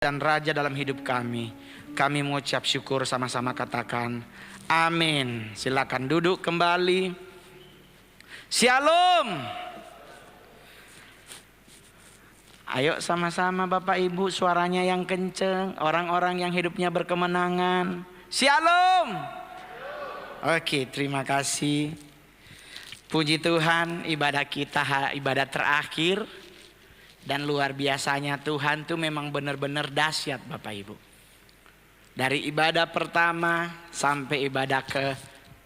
dan Raja dalam hidup kami. Kami mengucap syukur, sama-sama katakan amin. Silakan duduk kembali. Shalom. Ayo sama-sama Bapak Ibu, suaranya yang kenceng. Orang-orang yang hidupnya berkemenangan. Shalom. Oke, terima kasih. Puji Tuhan, ibadah kita ibadah terakhir. Dan luar biasanya Tuhan tuh memang benar-benar dahsyat Bapak Ibu. Dari ibadah pertama sampai ibadah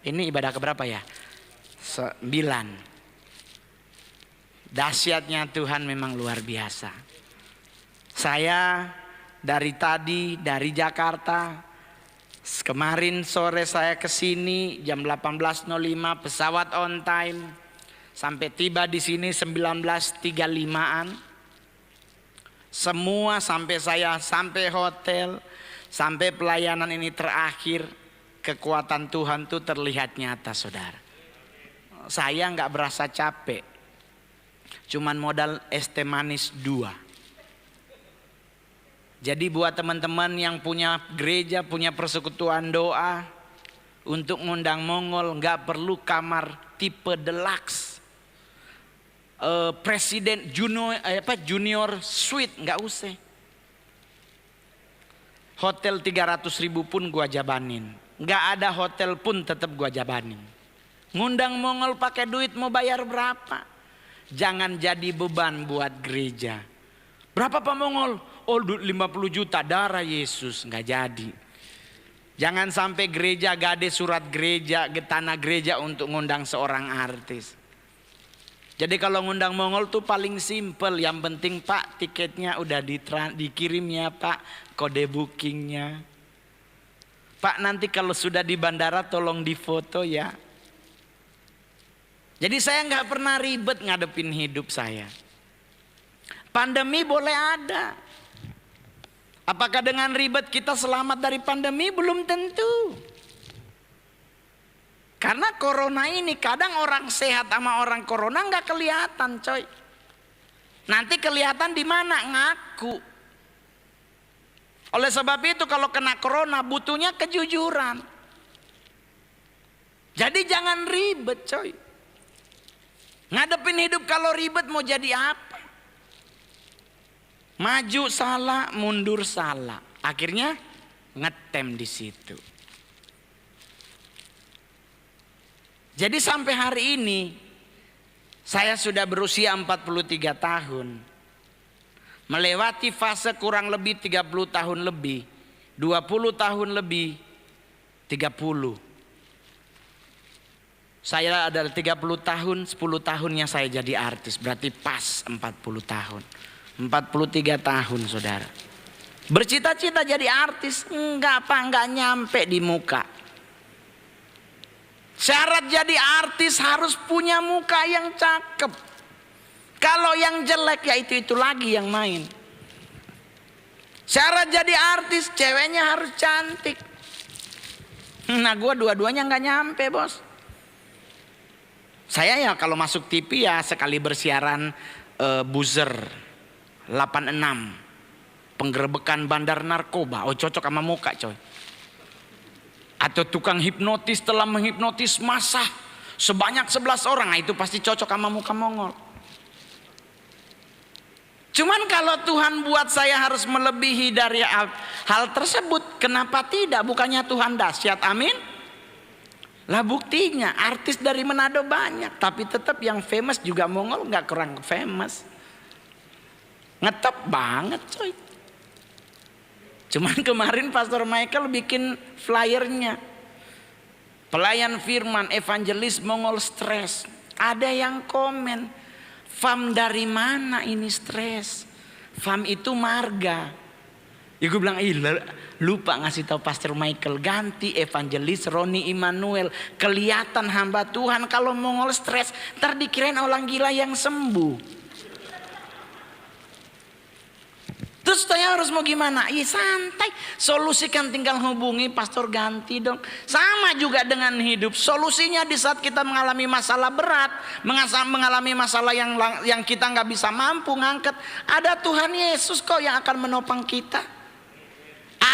ini ibadah keberapa ya? 9. Dahsyatnya Tuhan memang luar biasa. Saya dari Jakarta, kemarin sore saya ke sini jam 18.05 pesawat on time. Sampai tiba di sini 19.35-an. Semua sampai hotel, sampai pelayanan ini terakhir, kekuatan Tuhan tuh terlihat nyata, saudara. Saya nggak berasa capek, cuman modal es teh manis 2. Jadi buat teman-teman yang punya gereja, punya persekutuan doa, untuk ngundang Mongol nggak perlu kamar tipe deluxe. Presiden junior suite nggak usah. Hotel 300.000 pun gua jabanin. Nggak ada hotel pun tetap gua jabanin. Ngundang Mongol pakai duit mau bayar berapa? Jangan jadi beban buat gereja. Berapa Pak Mongol? Oh 50 juta, darah Yesus. Nggak jadi. Jangan sampai gereja gade surat gereja, tanah gereja untuk ngundang seorang artis. Jadi kalau ngundang Mongol tuh paling simple. Yang penting Pak tiketnya udah dikirim ya Pak, kode bookingnya. Pak nanti kalau sudah di bandara tolong difoto ya. Jadi saya nggak pernah ribet ngadepin hidup saya. Pandemi boleh ada. Apakah dengan ribet kita selamat dari pandemi? Belum tentu. Karena corona ini kadang orang sehat sama orang corona nggak kelihatan, coy. Nanti kelihatan di mana? Ngaku. Oleh sebab itu kalau kena corona butuhnya kejujuran. Jadi jangan ribet, coy. Ngadepin hidup kalau ribet mau jadi apa? Maju salah, mundur salah. Akhirnya ngetem di situ. Jadi sampai hari ini saya sudah berusia 43 tahun. Melewati fase kurang lebih 30 tahun lebih, 20 tahun lebih, 30. Saya ada 30 tahun, 10 tahunnya saya jadi artis, berarti pas 40 tahun. 43 tahun saudara. Bercita-cita jadi artis, enggak nyampe di muka. Syarat jadi artis harus punya muka yang cakep. Kalau yang jelek ya itu lagi yang main. Syarat jadi artis ceweknya harus cantik. Nah gue dua-duanya nggak nyampe bos. Saya ya kalau masuk TV ya sekali bersiaran buzzer 86. Penggerebekan bandar narkoba. Oh cocok sama muka coy. Atau tukang hipnotis telah menghipnotis massa sebanyak 11 orang. Nah, itu pasti cocok sama muka Mongol. Cuman kalau Tuhan buat saya harus melebihi dari hal tersebut, kenapa tidak? Bukannya Tuhan dahsyat, amin? Lah buktinya artis dari Manado banyak, tapi tetap yang famous juga Mongol nggak kurang famous. Ngetop banget coy. Cuman kemarin Pastor Michael bikin flyernya. Pelayan firman, evangelis Mongol stres. Ada yang komen, fam dari mana ini stres? Fam itu marga. Ya gue bilang, lupa ngasih tahu Pastor Michael, ganti evangelis Roni Immanuel. Kelihatan hamba Tuhan kalau Mongol stres, ntar dikirain orang gila yang sembuh. Terus saya harus mau gimana? Ya santai, solusikan tinggal hubungi pastor ganti dong. Sama juga dengan hidup. Solusinya di saat kita mengalami masalah berat, mengalami masalah yang kita nggak bisa mampu ngangkat, ada Tuhan Yesus kok yang akan menopang kita.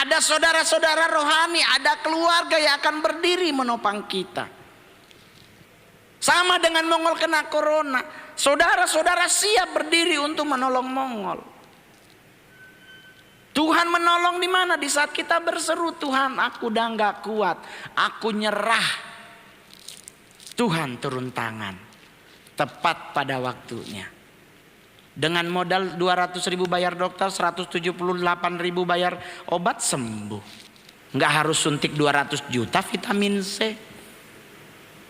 Ada saudara-saudara rohani, ada keluarga yang akan berdiri menopang kita. Sama dengan Mongol kena corona, saudara-saudara siap berdiri untuk menolong Mongol. Tuhan menolong di mana? Di saat kita berseru, Tuhan aku udah gak kuat, aku nyerah. Tuhan turun tangan tepat pada waktunya. Dengan modal 200.000 bayar dokter, 178.000 bayar obat, sembuh. Gak harus suntik 200 juta vitamin C.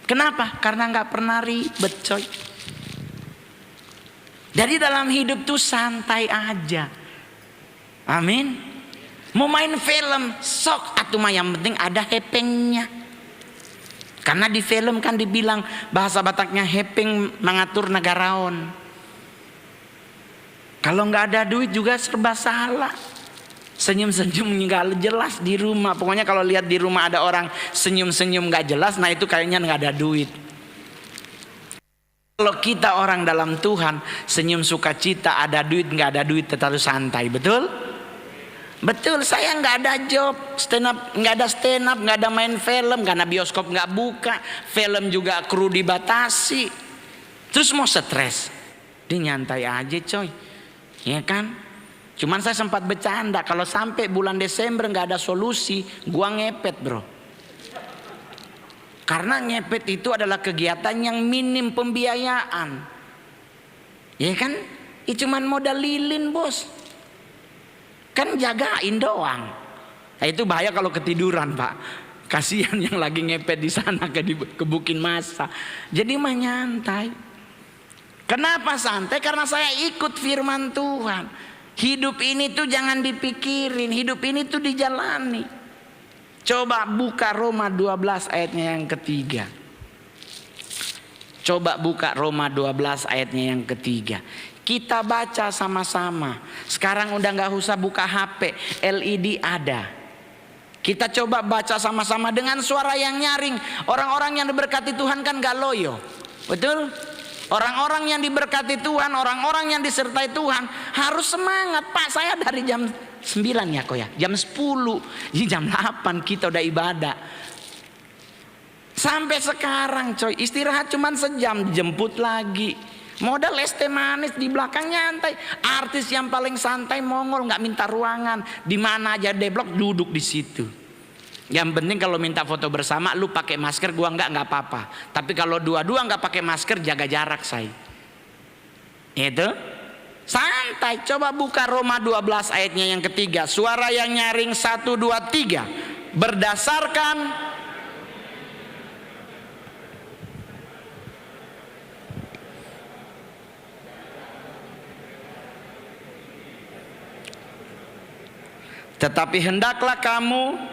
Kenapa? Karena gak pernah ribet coy. Jadi dalam hidup tuh santai aja. Amin. Mau main film sok atuh mah, yang penting ada hepengnya. Karena di film kan dibilang bahasa Bataknya hepeng mengatur negaraon. Kalau nggak ada duit juga serba salah. Senyum-senyum nggak jelas di rumah. Pokoknya kalau lihat di rumah ada orang senyum-senyum nggak jelas, nah itu kayaknya nggak ada duit. Kalau kita orang dalam Tuhan, senyum sukacita, ada duit nggak ada duit tetap santai, betul? Betul, saya nggak ada job, stand up nggak ada stand up, nggak ada main film karena bioskop nggak buka, film juga kru dibatasi. Terus mau stres? Dia nyantai aja coy, ya kan? Cuman saya sempat bercanda kalau sampai bulan Desember nggak ada solusi, gua ngepet bro. Karena ngepet itu adalah kegiatan yang minim pembiayaan, ya kan? Itu cuman modal lilin bos. Kan jagain doang. Nah, itu bahaya kalau ketiduran pak. Kasihan yang lagi ngepet di sana kebukin masa. Jadi mah nyantai. Kenapa santai? Karena saya ikut firman Tuhan. Hidup ini tuh jangan dipikirin, hidup ini tuh dijalani. Coba buka Roma 12 ayatnya yang ketiga. Coba buka Roma 12 ayatnya yang ketiga. Kita baca sama-sama. Sekarang udah gak usah buka HP, LED ada. Kita coba baca sama-sama dengan suara yang nyaring. Orang-orang yang diberkati Tuhan kan gak loyo, betul? Orang-orang yang diberkati Tuhan, orang-orang yang disertai Tuhan harus semangat. Pak, saya dari jam 9 ya kok ya, jam 10, ini jam 8 kita udah ibadah. Sampai sekarang coy, istirahat cuman sejam, dijemput lagi. Modal es teh manis di belakang nyantai. Artis yang paling santai Mongol, nggak minta ruangan, di mana aja deblok duduk di situ. Yang penting kalau minta foto bersama, lu pakai masker, gua nggak apa-apa. Tapi kalau dua-dua nggak pakai masker, jaga jarak say. Itu santai. Coba buka Roma 12 ayatnya yang ketiga. Suara yang nyaring 1, 2, 3. Berdasarkan tetapi hendaklah kamu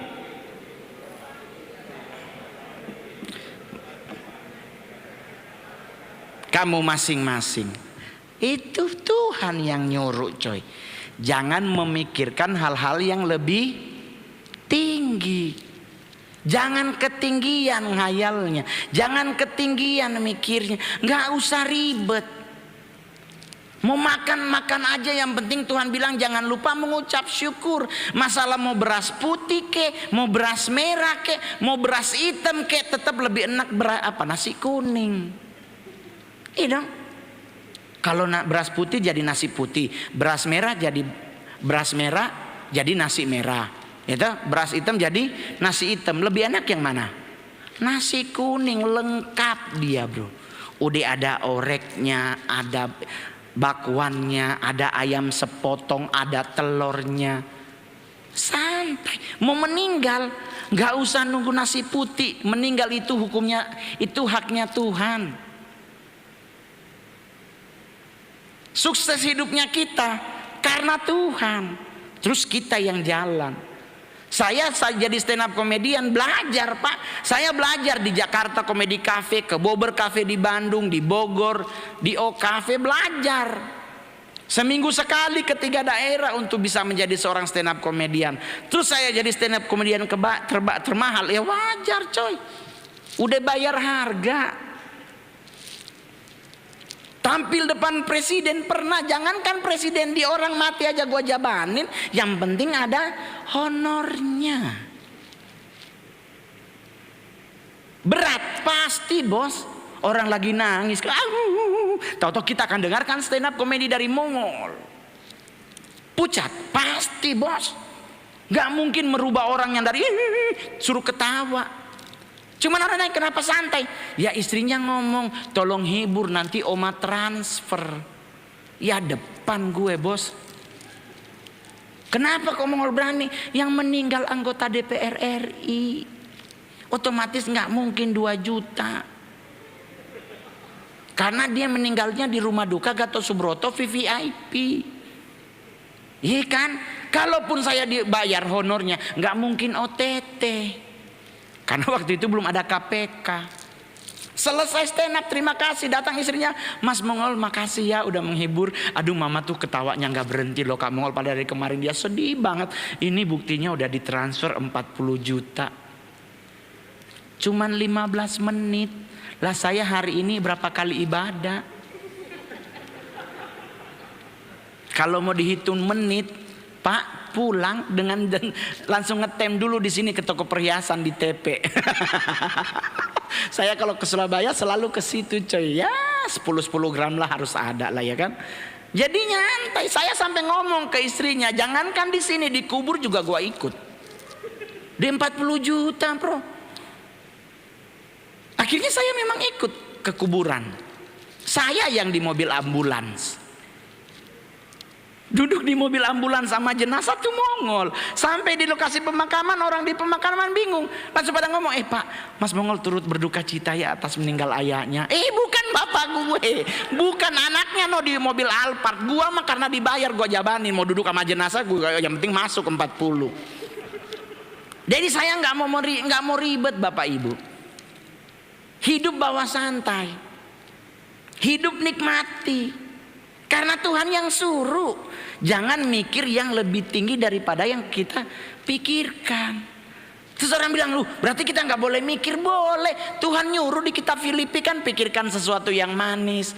masing-masing. Itu Tuhan yang nyuruh coy. Jangan memikirkan hal-hal yang lebih tinggi. Jangan ketinggian ngayalnya. Jangan ketinggian mikirnya. Nggak usah ribet. Mau makan aja, yang penting Tuhan bilang jangan lupa mengucap syukur. Masalah mau beras putih ke, mau beras merah ke, mau beras hitam ke, tetap lebih enak nasi kuning. Iya dong. Kalau beras putih jadi nasi putih, beras merah jadi beras merah jadi nasi merah. Itu beras hitam jadi nasi hitam. Lebih enak yang mana? Nasi kuning, lengkap dia bro. Udah ada oreknya, ada bakwannya, ada ayam sepotong, ada telurnya. Santai. Mau meninggal nggak usah nunggu nasi putih. Meninggal itu hukumnya, itu haknya Tuhan. Sukses hidupnya kita karena Tuhan. Terus kita yang jalan. Saya jadi stand up komedian belajar pak. Saya belajar di Jakarta Comedy Cafe, ke Bobber Cafe di Bandung, di Bogor, di O Cafe, belajar. Seminggu sekali ke 3 daerah untuk bisa menjadi seorang stand up komedian. Terus saya jadi stand up komedian termahal, ya wajar coy. Udah bayar harga. Tampil depan presiden pernah, jangankan presiden, di orang mati aja gua jabanin. Yang penting ada honornya. Berat pasti bos. Orang lagi nangis, tahu-tahu kita akan dengarkan stand up komedi dari Mongol. Pucat pasti bos. Gak mungkin merubah orang yang dari suruh ketawa. Cuman orang lain kenapa santai? Ya istrinya ngomong, tolong hibur nanti oma transfer. Ya depan gue bos. Kenapa kok Mongol berani? Yang meninggal anggota DPR RI. Otomatis gak mungkin 2 juta. Karena dia meninggalnya di rumah duka Gatot Subroto VVIP. Iya kan? Kalaupun saya dibayar honornya, gak mungkin OTT. Karena waktu itu belum ada KPK. Selesai stand up, terima kasih, datang istrinya, Mas Mongol makasih ya udah menghibur. Aduh mama tuh ketawanya gak berhenti loh Kak Mongol, pada dari kemarin dia sedih banget. Ini buktinya udah ditransfer 40 juta. Cuman 15 menit. Lah saya hari ini berapa kali ibadah? Kalau mau dihitung menit, Pak pulang dengan langsung ngetem dulu di sini ke toko perhiasan di TP. Saya kalau ke Surabaya selalu ke situ coy. Ya 10 gram lah harus ada lah ya kan. Jadi nyantai. Saya sampai ngomong ke istrinya, jangankan di sini, di kubur juga gua ikut. Di 40 juta bro. Akhirnya saya memang ikut ke kuburan. Saya yang di mobil ambulans. Duduk di mobil ambulans sama jenazah tuh Mongol. Sampai di lokasi pemakaman, orang di pemakaman bingung. Langsung pada ngomong, Pak, Mas Mongol turut berduka cita ya atas meninggal ayahnya. Bukan bapak gue, bukan anaknya no di mobil Alphard. Gua mah karena dibayar gua jabanin, mau duduk sama jenazah gue, yang penting masuk 40. Jadi saya nggak mau ribet bapak ibu. Hidup bawah santai, hidup nikmati. Karena Tuhan yang suruh. Jangan mikir yang lebih tinggi daripada yang kita pikirkan. Terus orang bilang, lu berarti kita nggak boleh mikir? Boleh. Tuhan nyuruh di kitab Filipi kan, pikirkan sesuatu yang manis.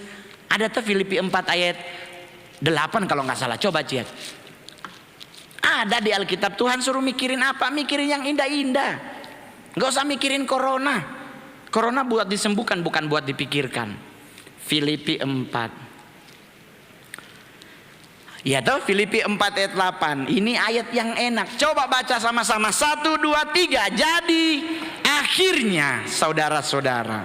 Ada tuh Filipi 4 ayat 8 kalau nggak salah. Coba cek. Ada di Alkitab. Tuhan suruh mikirin apa? Mikirin yang indah-indah. Nggak usah mikirin corona. Corona buat disembuhkan, bukan buat dipikirkan. Filipi 4. Ya toh, Filipi 4 ayat 8. Ini ayat yang enak. Coba baca sama-sama. 1, 2, 3. Jadi akhirnya saudara-saudara,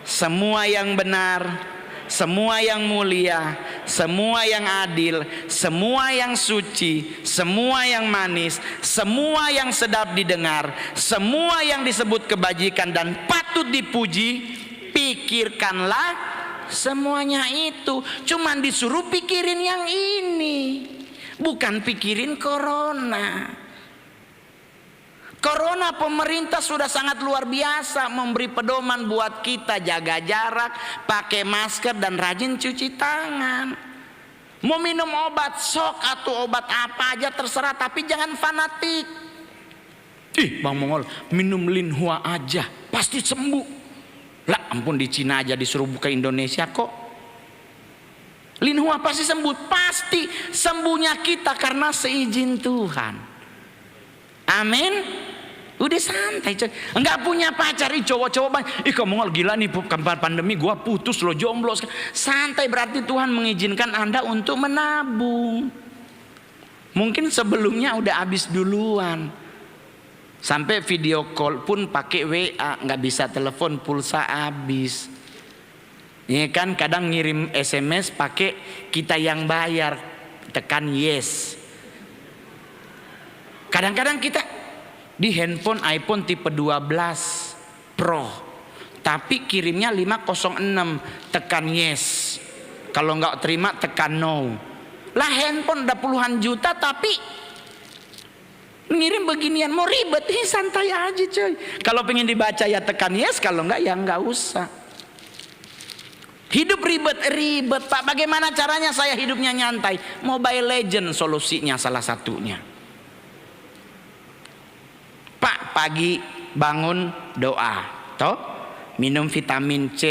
semua yang benar, semua yang mulia, semua yang adil, semua yang suci, semua yang manis, semua yang sedap didengar, semua yang disebut kebajikan dan patut dipuji, pikirkanlah semuanya itu. Cuman disuruh pikirin yang ini, bukan pikirin corona. Corona pemerintah sudah sangat luar biasa memberi pedoman buat kita jaga jarak, pakai masker dan rajin cuci tangan. Mau minum obat sok atau obat apa aja terserah, tapi jangan fanatik. Bang Mongol, minum Linhua aja pasti sembuh. Lah ampun, di Cina aja disuruh buka Indonesia kok. Linhua pasti sembuh, pasti sembuhnya kita karena seizin Tuhan. Amin. Udah santai coy. Enggak punya pacar, cowok-cowok banyak. Kamu Mongol gila nih, pandemi gua putus loh, jomblo. Santai, berarti Tuhan mengizinkan Anda untuk menabung. Mungkin sebelumnya udah habis duluan. Sampai video call pun pakai WA, nggak bisa telepon, pulsa habis. Ini kan kadang ngirim SMS pakai kita yang bayar, tekan yes. Kadang-kadang kita di handphone iPhone tipe 12 Pro, tapi kirimnya 506, tekan yes. Kalau nggak terima tekan no. Lah handphone udah puluhan juta tapi ngirim beginian, mau ribet? Santai aja coy. Kalau pengen dibaca ya tekan yes, kalau enggak ya enggak usah. Hidup ribet Pak. Bagaimana caranya saya hidupnya nyantai? Mobile Legend solusinya salah satunya. Pak, pagi bangun doa, toh minum vitamin C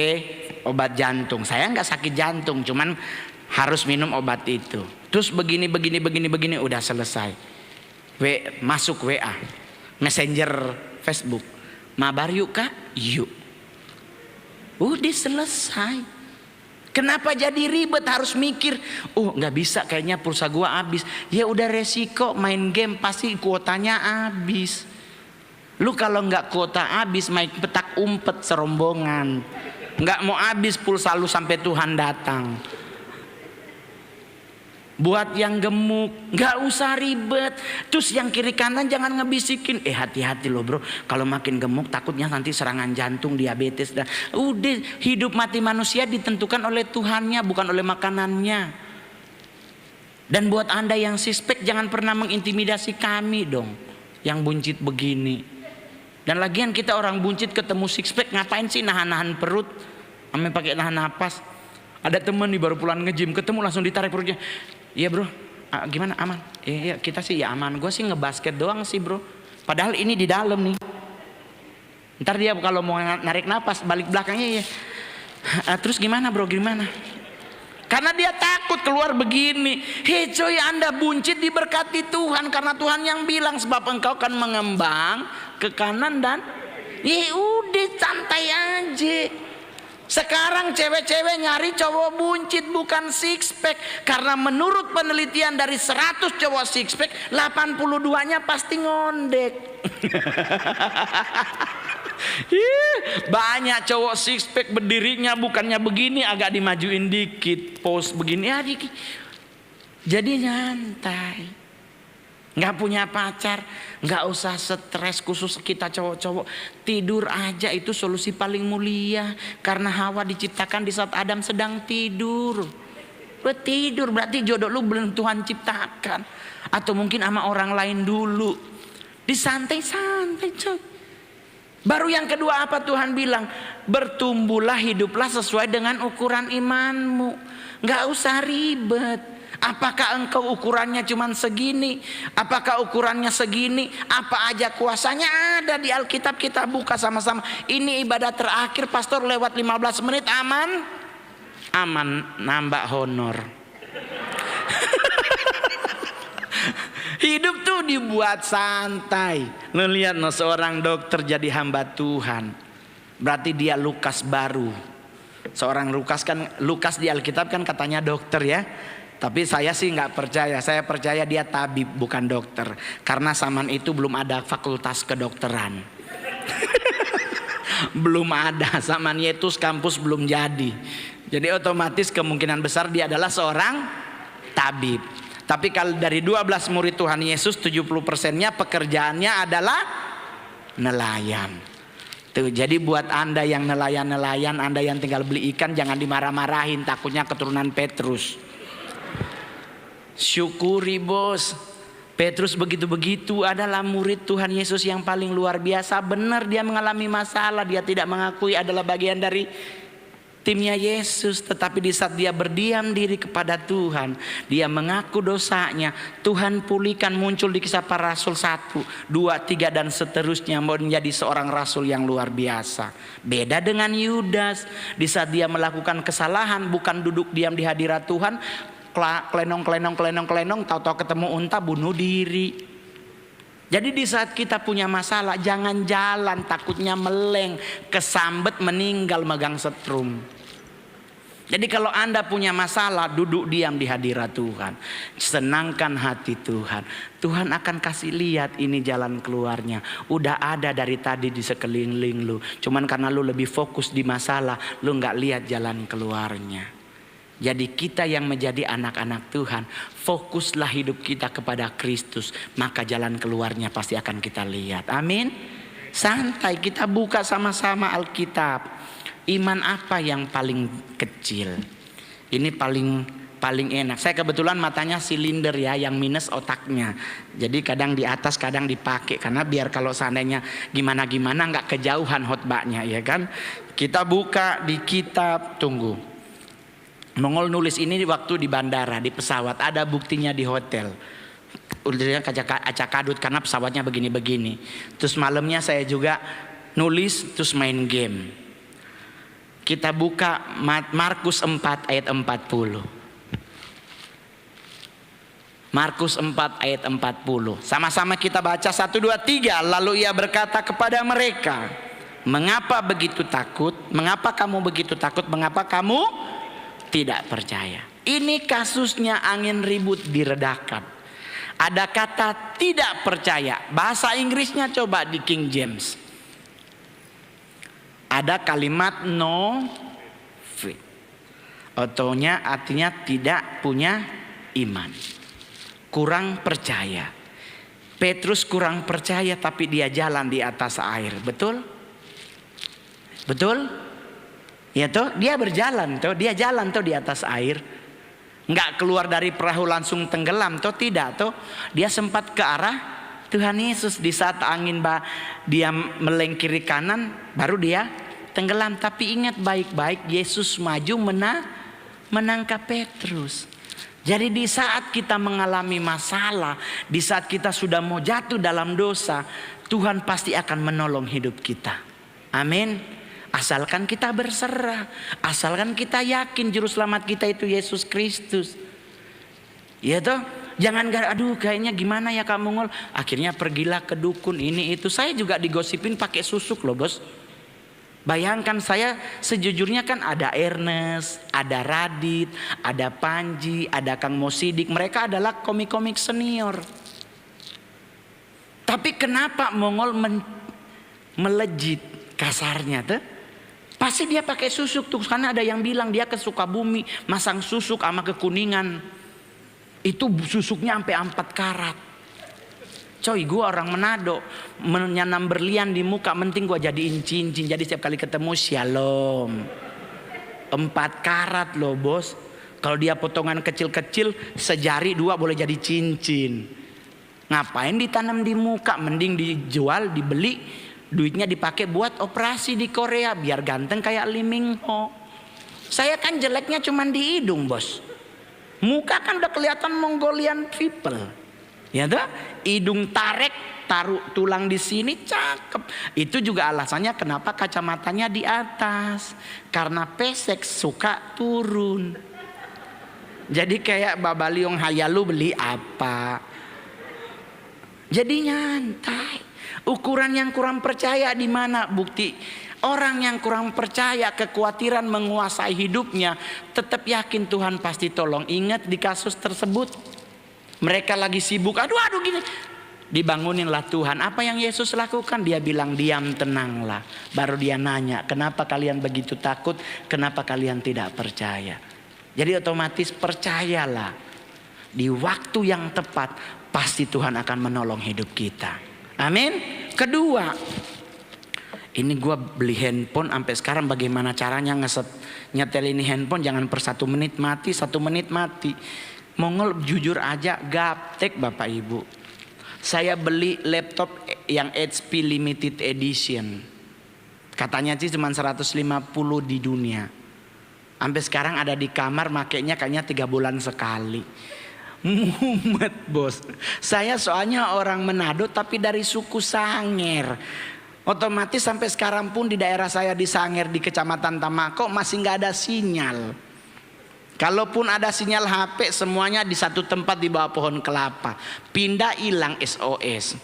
obat jantung. Saya nggak sakit jantung, cuman harus minum obat itu. Terus begini, udah selesai. Masuk WA, Messenger Facebook. Mabar yuk kak, yuk. Udah selesai. Kenapa jadi ribet harus mikir? Nggak bisa, kayaknya pulsa gua habis. Ya udah resiko, main game pasti kuotanya habis. Lu kalau nggak kuota habis, main petak umpet serombongan. Nggak mau habis pulsa lu sampai Tuhan datang. Buat yang gemuk, nggak usah ribet. Terus yang kiri kanan jangan ngebisikin, hati-hati loh bro, kalau makin gemuk takutnya nanti serangan jantung, diabetes. Dan udah, hidup mati manusia ditentukan oleh Tuhannya, bukan oleh makanannya. Dan buat anda yang sispek, jangan pernah mengintimidasi kami dong, yang buncit begini. Dan lagian kita orang buncit ketemu six pack, ngapain sih nahan-nahan perut, sampai pakai nahan napas. Ada temen nih baru pulang nge-gym, ketemu langsung ditarik perutnya. Iya bro, gimana, aman? Iya kita sih ya aman. Gue sih ngebasket doang sih bro. Padahal ini di dalam nih. Ntar dia kalau mau narik napas balik belakangnya ya. Terus gimana bro, gimana? Karena dia takut keluar begini. Hei coy, anda buncit diberkati Tuhan, karena Tuhan yang bilang sebab engkau akan mengembang ke kanan dan ya udah santai aja. Sekarang cewek-cewek nyari cowok buncit bukan six pack, karena menurut penelitian dari 100 cowok six pack 82-nya pasti ngondek. Banyak cowok six pack berdirinya bukannya begini, agak dimajuin dikit, pose begini ya dikit. Jadi nyantai. Nggak punya pacar, nggak usah stres. Khusus kita cowok-cowok, tidur aja itu solusi paling mulia. Karena Hawa diciptakan di saat Adam sedang tidur. Lu tidur berarti jodoh lu belum Tuhan ciptakan, atau mungkin sama orang lain dulu. Disantai-santai coy. Baru yang kedua apa Tuhan bilang? Bertumbuhlah, hiduplah sesuai dengan ukuran imanmu. Nggak usah ribet. Apakah engkau ukurannya cuma segini? Apakah ukurannya segini? Apa aja kuasanya ada di Alkitab, kita buka sama-sama. Ini ibadah terakhir, pastor lewat 15 menit aman? Aman, nambah honor. Hidup tuh dibuat santai. Lu lihat no, seorang dokter jadi hamba Tuhan, berarti dia Lukas baru. Seorang Lukas di Alkitab kan katanya dokter ya. Tapi saya sih nggak percaya. Saya percaya dia tabib bukan dokter. Karena zaman itu belum ada fakultas kedokteran. Belum ada. Zaman Yesus kampus belum jadi. Jadi otomatis kemungkinan besar dia adalah seorang tabib. Tapi kalau dari 12 murid Tuhan Yesus, 70%-nya pekerjaannya adalah nelayan. Tuh, jadi buat anda yang nelayan-nelayan, anda yang tinggal beli ikan, jangan dimarah-marahin, takutnya keturunan Petrus. Syukuri bos, Petrus begitu-begitu adalah murid Tuhan Yesus yang paling luar biasa. Benar dia mengalami masalah, dia tidak mengakui adalah bagian dari timnya Yesus. Tetapi di saat dia berdiam diri kepada Tuhan, dia mengaku dosanya, Tuhan pulihkan, muncul di Kisah Para Rasul 1, 2, 3 dan seterusnya, menjadi seorang rasul yang luar biasa. Beda dengan Yudas, di saat dia melakukan kesalahan bukan duduk diam di hadirat Tuhan, klenong, tahu-tahu ketemu unta bunuh diri. Jadi di saat kita punya masalah jangan jalan, takutnya meleng, kesambet, meninggal megang setrum. Jadi kalau anda punya masalah, duduk diam di hadirat Tuhan, senangkan hati Tuhan. Tuhan akan kasih lihat ini jalan keluarnya. Udah ada dari tadi di sekeliling lu, cuman karena lu lebih fokus di masalah, lu nggak lihat jalan keluarnya. Jadi kita yang menjadi anak-anak Tuhan, fokuslah hidup kita kepada Kristus, maka jalan keluarnya pasti akan kita lihat. Amin. Santai, kita buka sama-sama Alkitab. Iman apa yang paling kecil? Ini paling enak. Saya kebetulan matanya silinder ya, yang minus otaknya. Jadi kadang di atas, kadang dipakai, karena biar kalau seandainya gimana-gimana nggak kejauhan khotbahnya, ya kan? Kita buka di kitab, tunggu. Mongol nulis ini waktu di bandara, di pesawat, ada buktinya di hotel. Udah acak kadut karena pesawatnya begini-begini. Terus malamnya saya juga nulis, terus main game. Kita buka Markus 4 ayat 40. Markus 4 ayat 40. Sama-sama kita baca 1, 2, 3. Lalu ia berkata kepada mereka, mengapa begitu takut? Mengapa kamu begitu takut? Mengapa kamu tidak percaya? Ini kasusnya angin ribut diredakan. Ada kata tidak percaya. Bahasa Inggrisnya coba di King James. Ada kalimat no faith. Otonya artinya tidak punya iman. Kurang percaya. Petrus kurang percaya tapi dia jalan di atas air. Betul? Betul? Ya toh, dia berjalan toh, dia jalan toh di atas air. Enggak keluar dari perahu langsung tenggelam toh, tidak toh. Dia sempat ke arah Tuhan Yesus. Di saat angin dia meleng kiri kanan, baru dia tenggelam. Tapi ingat baik-baik, Yesus maju menangkap Petrus. Jadi di saat kita mengalami masalah, di saat kita sudah mau jatuh dalam dosa, Tuhan pasti akan menolong hidup kita. Amin. Asalkan kita berserah, asalkan kita yakin juru selamat kita itu Yesus Kristus. Ya toh, jangan aduh kayaknya gimana ya Kak Mongol. Akhirnya pergilah ke dukun ini itu. Saya juga digosipin pakai susuk loh bos. Bayangkan saya sejujurnya kan ada Ernest, ada Radit, ada Panji, ada Kang Mosidik. Mereka adalah komik-komik senior. Tapi kenapa Mongol melejit kasarnya tuh? Pasti dia pakai susuk tuh. Karena ada yang bilang dia ke Sukabumi masang susuk sama ke Kuningan. Itu susuknya sampai 4 karat. Coy, gue orang Manado, menyanam berlian di muka, penting gue jadiin cincin. Jadi setiap kali ketemu shalom. 4 karat loh bos. Kalau dia potongan kecil-kecil, sejari 2 boleh jadi cincin. Ngapain ditanam di muka? Mending dijual, dibeli, duitnya dipakai buat operasi di Korea biar ganteng kayak Lee Min Ho. Saya kan jeleknya cuman di hidung bos. Muka kan udah kelihatan Mongolian people. Ya tuh, hidung tarik, taruh tulang di sini, cakep. Itu juga alasannya kenapa kacamatanya di atas. Karena pesek suka turun. Jadi kayak Babaliong Hayalu beli apa? Jadi nyantai. Ukuran yang kurang percaya di mana? Bukti orang yang kurang percaya, kekhawatiran menguasai hidupnya, tetap yakin Tuhan pasti tolong. Ingat di kasus tersebut, mereka lagi sibuk, aduh gini. Dibanguninlah Tuhan. Apa yang Yesus lakukan? Dia bilang diam, tenanglah. Baru dia nanya, kenapa kalian begitu takut? Kenapa kalian tidak percaya? Jadi otomatis percayalah. Di waktu yang tepat pasti Tuhan akan menolong hidup kita. Amin. Kedua, ini gue beli handphone sampai sekarang bagaimana caranya nyetel ini handphone, jangan per 1 menit mati, 1 menit mati. Mongol jujur aja gaptek Bapak Ibu. Saya beli laptop yang HP limited edition. Katanya sih cuma 150 di dunia. Sampai sekarang ada di kamar, makainya kayaknya 3 bulan sekali. Mumet bos. Saya soalnya orang Manado tapi dari suku Sanger. Otomatis sampai sekarang pun di daerah saya di Sanger di Kecamatan Tamako masih nggak ada sinyal. Kalaupun ada sinyal HP semuanya di satu tempat di bawah pohon kelapa. Pindah hilang SOS.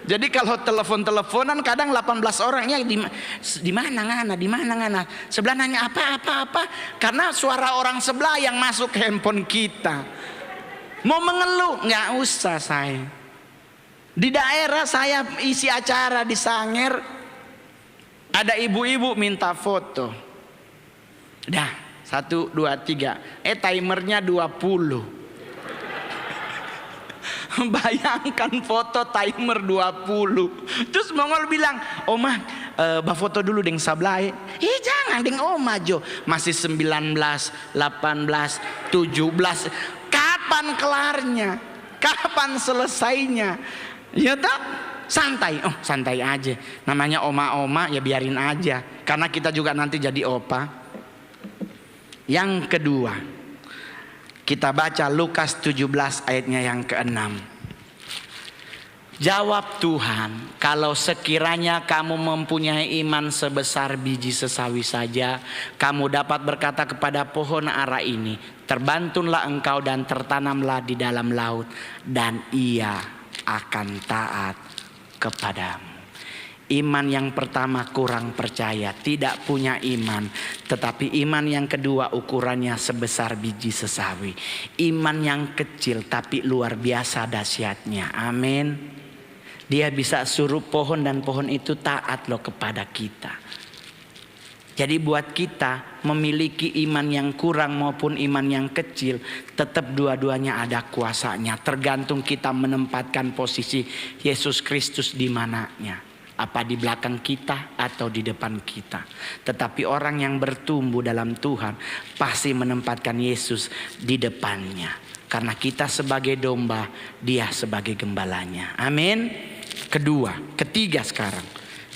Jadi kalau telepon-teleponan kadang 18 orangnya di mana ngana. Sebelah nanya apa. Karena suara orang sebelah yang masuk ke handphone kita. Mau mengeluh nggak usah saya. Di daerah saya isi acara di Sanger, ada ibu-ibu minta foto. Dah 1, 2, 3. Timernya 20. Bayangkan foto timer 20. Terus Mongol bilang, Oma, foto dulu deng sablai. Jangan deng Oma Jo. Masih 19, 18, 17. Kapan kelarnya? Kapan selesainya? Ya tak? Santai. Oh santai aja. Namanya oma-oma ya biarin aja. Karena kita juga nanti jadi opa. Yang kedua, kita baca Lukas 17 ayatnya yang ke-6. Jawab Tuhan, kalau sekiranya kamu mempunyai iman sebesar biji sesawi saja, kamu dapat berkata kepada pohon ara ini, terbantunlah engkau dan tertanamlah di dalam laut, dan ia akan taat kepadamu. Iman yang pertama kurang percaya, tidak punya iman. Tetapi iman yang kedua ukurannya sebesar biji sesawi. Iman yang kecil tapi luar biasa dahsyatnya. Amin. Dia bisa suruh pohon dan pohon itu taat loh kepada kita. Jadi buat kita memiliki iman yang kurang maupun iman yang kecil, tetap dua-duanya ada kuasanya. Tergantung kita menempatkan posisi Yesus Kristus di mananya. Apa di belakang kita atau di depan kita. Tetapi orang yang bertumbuh dalam Tuhan pasti menempatkan Yesus di depannya. Karena kita sebagai domba, dia sebagai gembalanya. Amin. Ketiga sekarang.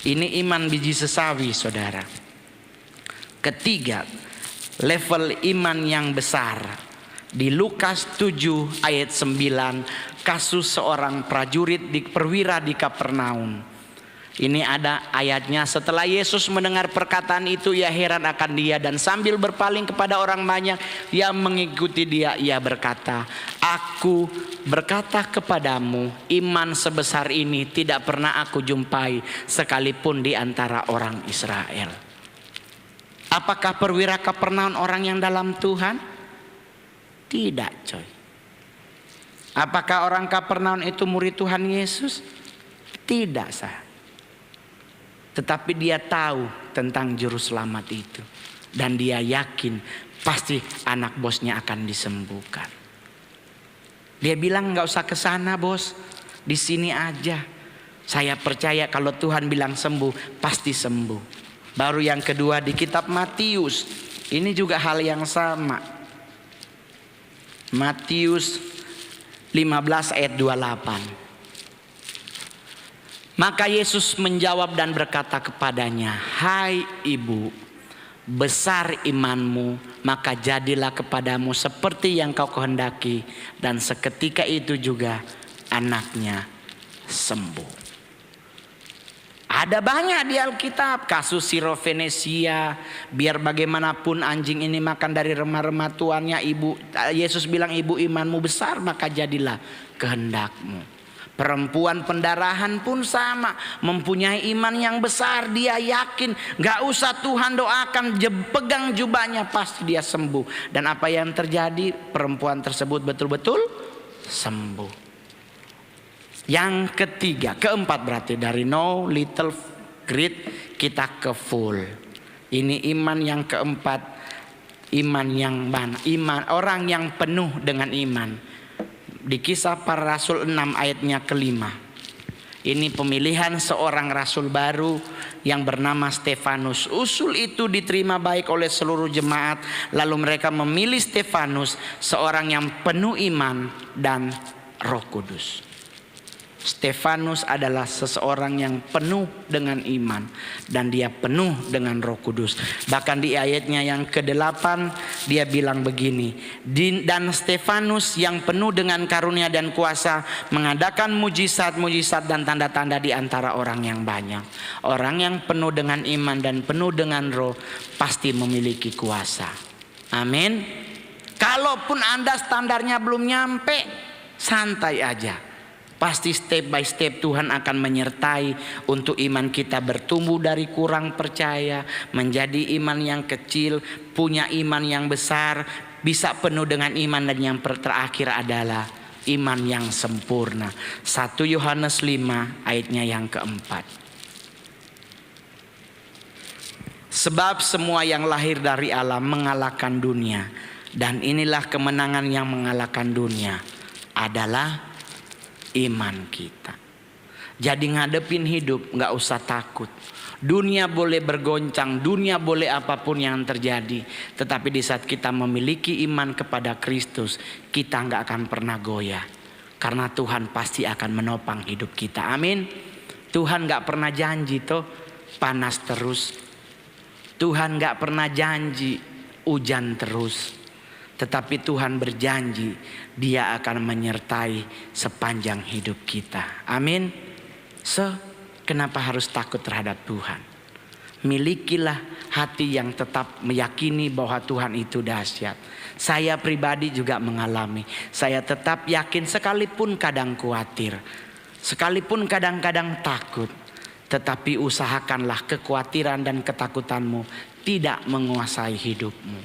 Ini iman biji sesawi, saudara. Ketiga, level iman yang besar. Di Lukas 7 ayat 9, kasus seorang prajurit perwira di Kapernaum. Ini ada ayatnya, setelah Yesus mendengar perkataan itu, ia heran akan dia, dan sambil berpaling kepada orang banyak yang mengikuti dia, ia berkata, aku berkata kepadamu, iman sebesar ini tidak pernah aku jumpai sekalipun di antara orang Israel. Apakah perwira Kapernaum orang yang dalam Tuhan? Tidak, coy. Apakah orang Kapernaum itu murid Tuhan Yesus? Tidak, sah. Tetapi dia tahu tentang juru selamat itu. Dan dia yakin pasti anak bosnya akan disembuhkan. Dia bilang, gak usah ke sana bos, di sini aja. Saya percaya kalau Tuhan bilang sembuh, pasti sembuh. Baru yang kedua di kitab Matius. Ini juga hal yang sama. Matius 15 ayat 28. Maka Yesus menjawab dan berkata kepadanya, hai ibu, besar imanmu, maka jadilah kepadamu seperti yang kau kehendaki. Dan seketika itu juga anaknya sembuh. Ada banyak di Alkitab kasus Sirofenesia. Biar bagaimanapun anjing ini makan dari remah-remah tuannya, Yesus bilang, ibu imanmu besar, maka jadilah kehendakmu. Perempuan pendarahan pun sama, mempunyai iman yang besar. Dia yakin gak usah Tuhan doakan, pegang jubahnya pasti dia sembuh. Dan apa yang terjadi? Perempuan tersebut betul-betul sembuh. Yang ketiga, keempat berarti dari no, little, great, kita ke full. Ini iman yang keempat, iman yang mana? Iman orang yang penuh dengan iman. Di Kisah Para Rasul 6 ayatnya ke-5. Ini pemilihan seorang rasul baru yang bernama Stefanus. Usul itu diterima baik oleh seluruh jemaat. Lalu mereka memilih Stefanus, seorang yang penuh iman dan Roh Kudus. Stefanus adalah seseorang yang penuh dengan iman dan dia penuh dengan Roh Kudus. Bahkan di ayatnya yang ke-8 dia bilang begini, dan Stefanus yang penuh dengan karunia dan kuasa mengadakan mujizat-mujizat dan tanda-tanda di antara orang yang banyak. Orang yang penuh dengan iman dan penuh dengan Roh pasti memiliki kuasa. Amin. Kalaupun Anda standarnya belum nyampe, santai aja. Pasti step by step Tuhan akan menyertai untuk iman kita bertumbuh dari kurang percaya menjadi iman yang kecil, punya iman yang besar, bisa penuh dengan iman, dan yang terakhir adalah iman yang sempurna. 1 Yohanes 5 ayatnya yang keempat. Sebab semua yang lahir dari Allah mengalahkan dunia, dan inilah kemenangan yang mengalahkan dunia adalah iman kita. Jadi ngadepin hidup gak usah takut. Dunia boleh bergoncang, dunia boleh apapun yang terjadi, tetapi di saat kita memiliki iman kepada Kristus, kita gak akan pernah goyah. Karena Tuhan pasti akan menopang hidup kita. Amin. Tuhan gak pernah janji toh panas terus. Tuhan gak pernah janji hujan terus. Tetapi Tuhan berjanji Dia akan menyertai sepanjang hidup kita. Amin. Kenapa harus takut terhadap Tuhan? Milikilah hati yang tetap meyakini bahwa Tuhan itu dahsyat. Saya pribadi juga mengalami. Saya tetap yakin sekalipun kadang khawatir, sekalipun kadang-kadang takut. Tetapi usahakanlah kekhawatiran dan ketakutanmu tidak menguasai hidupmu.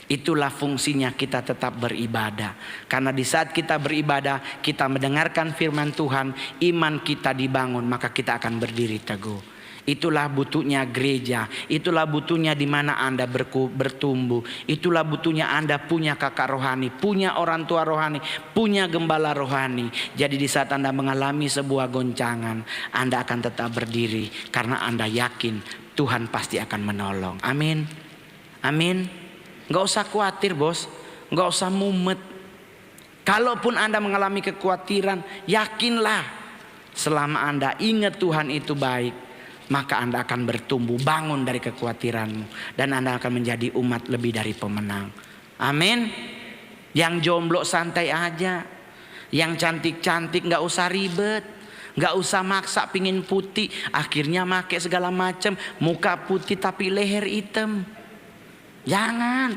Itulah fungsinya kita tetap beribadah. Karena di saat kita beribadah, kita mendengarkan firman Tuhan, iman kita dibangun, maka kita akan berdiri teguh. Itulah butuhnya gereja. Itulah butuhnya di mana Anda bertumbuh. Itulah butuhnya Anda punya kakak rohani, punya orang tua rohani, punya gembala rohani. Jadi di saat Anda mengalami sebuah goncangan, Anda akan tetap berdiri karena Anda yakin Tuhan pasti akan menolong. Amin. Amin. Gak usah khawatir bos, gak usah mumet. Kalaupun Anda mengalami kekhawatiran, yakinlah selama Anda ingat Tuhan itu baik, maka Anda akan bertumbuh, bangun dari kekhawatiranmu, dan Anda akan menjadi umat lebih dari pemenang. Amin. Yang jomblo santai aja, yang cantik-cantik gak usah ribet, gak usah maksa pingin putih, akhirnya make segala macam, muka putih tapi leher hitam. Jangan.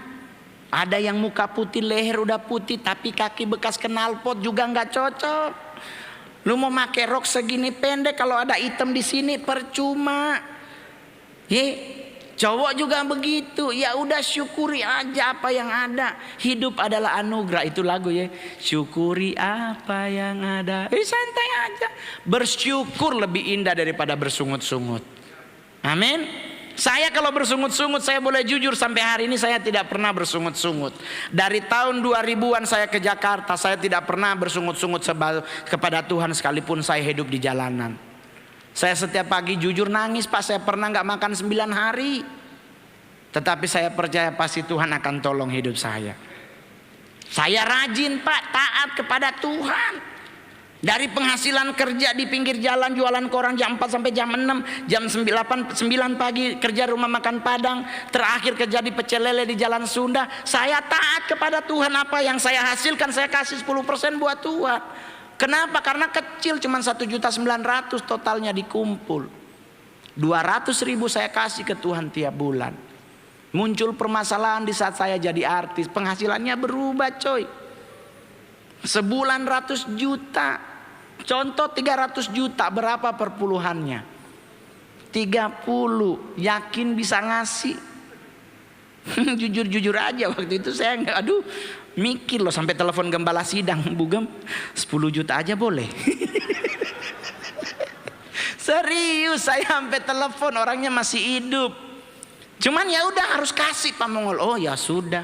Ada yang muka putih, leher udah putih, tapi kaki bekas knalpot juga nggak cocok. Lu mau pakai rok segini pendek, kalau ada hitam di sini percuma. Cowok juga begitu. Ya udah syukuri aja apa yang ada. Hidup adalah anugerah, itu lagu ya. Syukuri apa yang ada. Santai aja. Bersyukur lebih indah daripada bersungut-sungut. Amin. Saya kalau bersungut-sungut, saya boleh jujur sampai hari ini saya tidak pernah bersungut-sungut. Dari tahun 2000-an saya ke Jakarta, saya tidak pernah bersungut-sungut kepada Tuhan sekalipun saya hidup di jalanan. Saya setiap pagi jujur nangis Pak, saya pernah gak makan 9 hari. Tetapi saya percaya pasti Tuhan akan tolong hidup saya. Saya rajin Pak, taat kepada Tuhan. Dari penghasilan kerja di pinggir jalan jualan koran jam 4 sampai jam 6, jam 9 pagi kerja rumah makan Padang, terakhir kerja di pecel lele di Jalan Sunda. Saya taat kepada Tuhan, apa yang saya hasilkan saya kasih 10% buat Tuhan. Kenapa? Karena kecil, cuma 1.900.000 totalnya dikumpul. 200.000 saya kasih ke Tuhan tiap bulan. Muncul permasalahan di saat saya jadi artis, penghasilannya berubah coy. Sebulan 100 juta. Contoh 300 juta, berapa perpuluhannya? 30. Yakin bisa ngasih? Jujur-jujur aja waktu itu saya nggak, mikir loh, sampai telepon gembala sidang, Bu Gem 10 juta aja boleh. Serius, saya sampai telepon, orangnya masih hidup. Cuman ya udah harus kasih Pak Mongol. Oh ya sudah.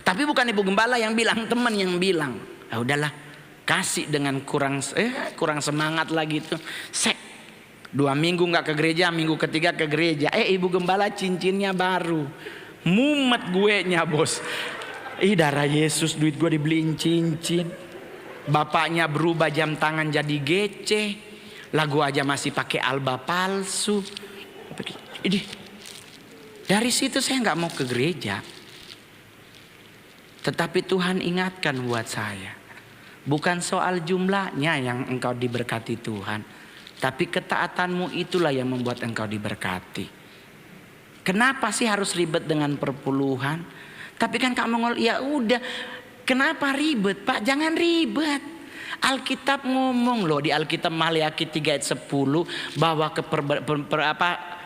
Tapi bukan Ibu Gembala yang bilang, teman yang bilang. Ya udahlah, kasih dengan kurang semangat lagi tuh. 2 minggu nggak ke gereja, minggu ketiga ke gereja. Ibu Gembala cincinnya baru. Mumet gue nya bos. Darah Yesus, duit gue dibeliin cincin. Bapaknya berubah jam tangan jadi gece. Lagu aja masih pakai alba palsu. Dari situ saya nggak mau ke gereja. Tetapi Tuhan ingatkan buat saya, bukan soal jumlahnya yang engkau diberkati Tuhan, tapi ketaatanmu itulah yang membuat engkau diberkati. Kenapa sih harus ribet dengan perpuluhan? Tapi kan Kak Mongol, ya udah, kenapa ribet Pak? Jangan ribet. Alkitab ngomong loh di Alkitab Maliaki 3 ayat 10 bahwa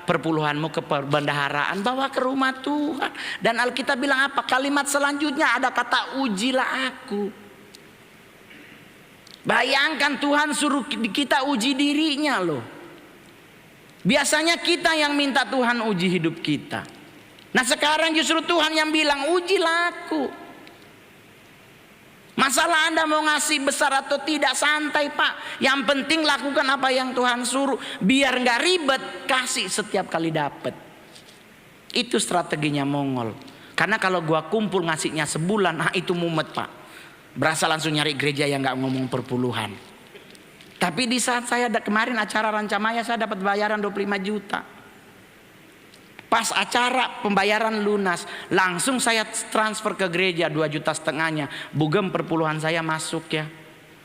perpuluhanmu ke perbendaharaan, bawa ke rumah Tuhan. Dan Alkitab bilang apa? Kalimat selanjutnya ada kata ujilah aku. Bayangkan Tuhan suruh kita uji dirinya loh. Biasanya kita yang minta Tuhan uji hidup kita. Nah sekarang justru Tuhan yang bilang ujilah aku. Masalah Anda mau ngasih besar atau tidak, santai Pak. Yang penting lakukan apa yang Tuhan suruh. Biar gak ribet, kasih setiap kali dapat. Itu strateginya Mongol. Karena kalau gua kumpul ngasihnya sebulan, itu mumet Pak. Berasa langsung nyari gereja yang gak ngomong perpuluhan. Tapi di saat saya kemarin acara Rancamaya, saya dapat bayaran 25 juta. Pas acara pembayaran lunas, langsung saya transfer ke gereja 2,5 juta. Bugem perpuluhan saya masuk ya.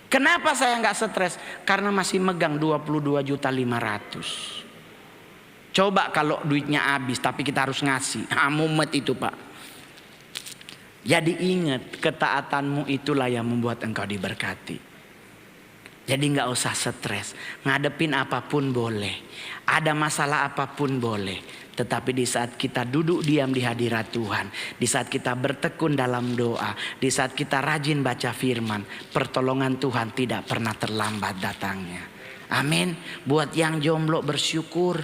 Kenapa saya nggak stres? Karena masih megang 22,5 juta. Coba kalau duitnya habis tapi kita harus ngasih. Mumet itu Pak. Jadi ingat, ketaatanmu itulah yang membuat engkau diberkati. Jadi nggak usah stres. Ngadepin apapun boleh. Ada masalah apapun boleh. Tetapi di saat kita duduk diam di hadirat Tuhan, di saat kita bertekun dalam doa, di saat kita rajin baca firman, pertolongan Tuhan tidak pernah terlambat datangnya. Amin. Buat yang jomblo bersyukur.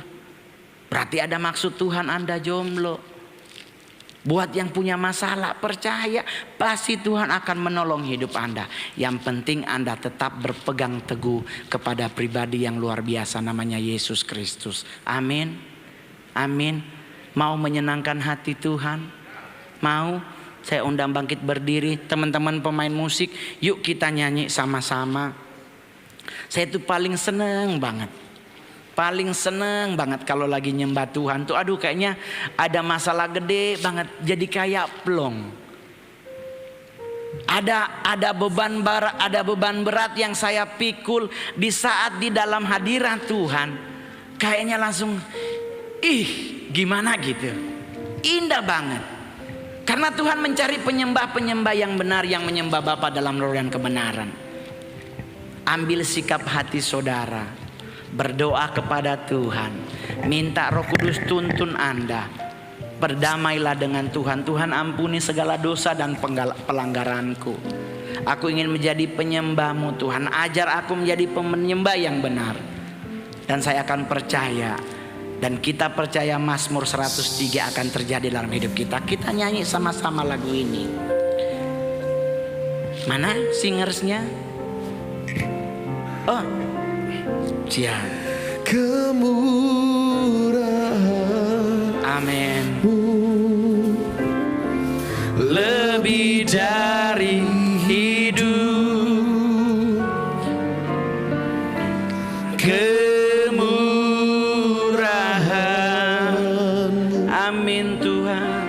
Berarti ada maksud Tuhan Anda jomblo. Buat yang punya masalah, percaya pasti Tuhan akan menolong hidup Anda. Yang penting Anda tetap berpegang teguh kepada pribadi yang luar biasa namanya Yesus Kristus. Amin. Amin. Mau menyenangkan hati Tuhan? Mau? Saya undang bangkit berdiri. Teman-teman pemain musik, yuk kita nyanyi sama-sama. Saya tuh paling seneng banget. Paling seneng banget kalau lagi nyembah Tuhan tuh. Aduh, kayaknya ada masalah gede banget, jadi kayak plong. Ada beban berat yang saya pikul. Di saat di dalam hadirat Tuhan, kayaknya langsung gimana gitu. Indah banget. Karena Tuhan mencari penyembah-penyembah yang benar, yang menyembah Bapa dalam roh dan kebenaran. Ambil sikap hati saudara, berdoa kepada Tuhan, minta Roh Kudus tuntun Anda. Berdamailah dengan Tuhan. Tuhan, ampuni segala dosa dan pelanggaranku. Aku ingin menjadi penyembah-Mu Tuhan. Ajar aku menjadi penyembah yang benar. Dan saya akan percaya, dan kita percaya Mazmur 103 akan terjadi dalam hidup kita. Kita nyanyi sama-sama lagu ini. Mana singersnya? Oh, siap. Kemurahan, amin. Lebih dari hidup, kemurahan, amin Tuhan.